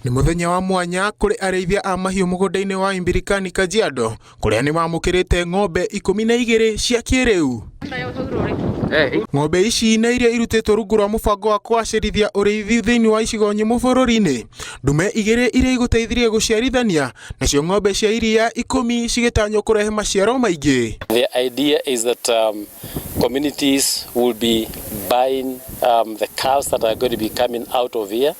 Ni muthenya wa mwanya kuri areithia a mahiu mugunda-ini wa Imbirikani Kajiado kuria ni mamukirite ng'ombe 12 cia kiriu. Ng'ombe ici na iria irutitwo rungu rwa mubango wa kwacirithia uriithi thiini wa icigo nyimu bururi-ini. Ndume 2 iria iguteithirie guciarithania nacio ng'ombe cia iria 10 cigitanywo kurehe maciaro maingi. The idea is that communities will be buying the cows that are going to be coming out of here,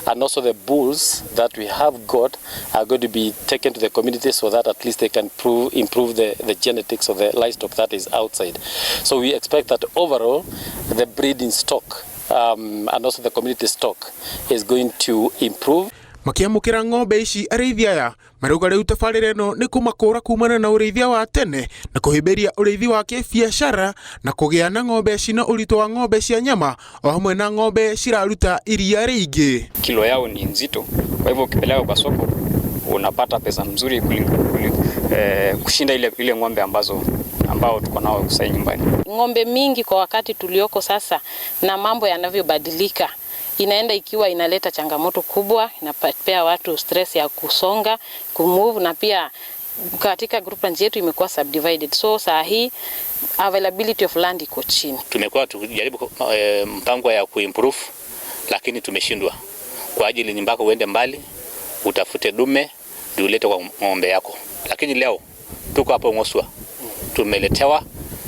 and also the bulls that we have got are going to be taken to the community so that at least they can improve the genetics of the livestock that is outside. So we expect that overall the breeding stock and also the community stock is going to improve. Makiamukira ng'ombe ici areithia aya marauga riu tabarĩra ĩno nĩ kũmakũra kumana na ũrĩithia wa tene na kũhĩmbĩria ũrĩithi wa kĩbiacara na kũgĩa na ng'ombe cina ũritũ wa ng'ombe cia nyama o hamwe na ng'ombe ciraruta iria rĩingĩ. Kilo yao ni nzito, kwa hivyo ukipeleka kwa soko unapata pesa mzuri kushinda ile ng'ombe ambao tuko nao sasa nyumbani. Ng'ombe mingi kwa wakati tulioko sasa na mambo yanavyobadilika inaenda ikiwa inaleta changamoto kubwa, inapea watu stress ya kusonga, kumove, na pia katika group range yetu imekuwa subdivided. So saa hii availability of land iko chini. Tumekuwa tukijaribu mpango ya kuimprove lakini tumeshindwa. Kwa ajili ni mpaka uende mbali utafute dume ndio ulete kwa ng'ombe yako. Lakini leo tuko hapa Ng'oswa. Tumeletewa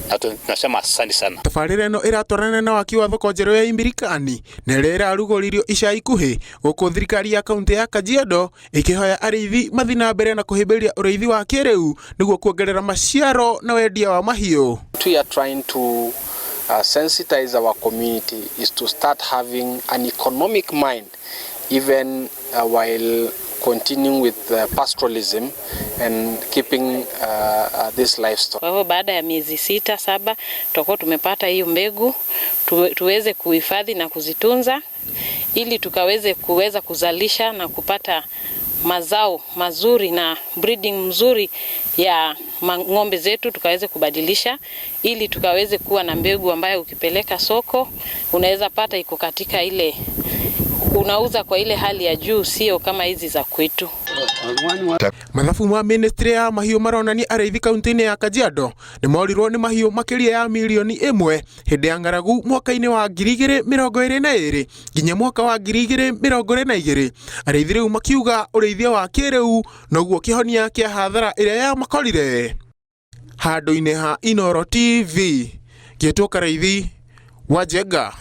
na tunasema asante sana. Tabarĩra ĩno ĩratwarana na waki wa thoko njerũ ya Imbirikani na ĩrĩa ĩrarugũririo ica ikuhĩ gũkũ thirikari ya kaunti ya Kajiado ĩkĩhoya arĩithi mathi na mbere na kũhĩmbĩria ũrĩithi wa kĩrĩu nĩguo kuongerera maciaro na wendia wa mahiũ. We are trying to sensitize our community is to start having an economic mind even while continuing with pastoralism and keeping this livestock. Kwa hivyo baada ya miezi 6-7 tutakuwa tumepata hiyo mbegu tuweze kuhifadhi na kuzitunza ili kuweza kuzalisha na kupata mazao mazuri na breeding mzuri ya ng'ombe zetu, tukaweze kubadilisha ili tukaweze kuwa na mbegu ambayo ukipeleka soko unaweza pata iko katika ile unauza kwa ile hali ya juu, sio kama hizi za kwetu. Mathabu ma ministry ya mahiũ maronania arĩithi kaunti-inĩ ya Kajiado nĩ morirwo nĩ mahiũ makĩria ya milioni 1 hĩndĩ ya ng'aragu mwaka-inĩ wa 2022 nginya mwaka wa 2022. Arĩithi rĩu makiuga ũrĩithia wa kĩrĩu noguo kĩhonia kĩa hathara ĩrĩa yamakorire. Handũ-inĩ ha Inooro TV, Gĩtwo Karaithi, Wajenga.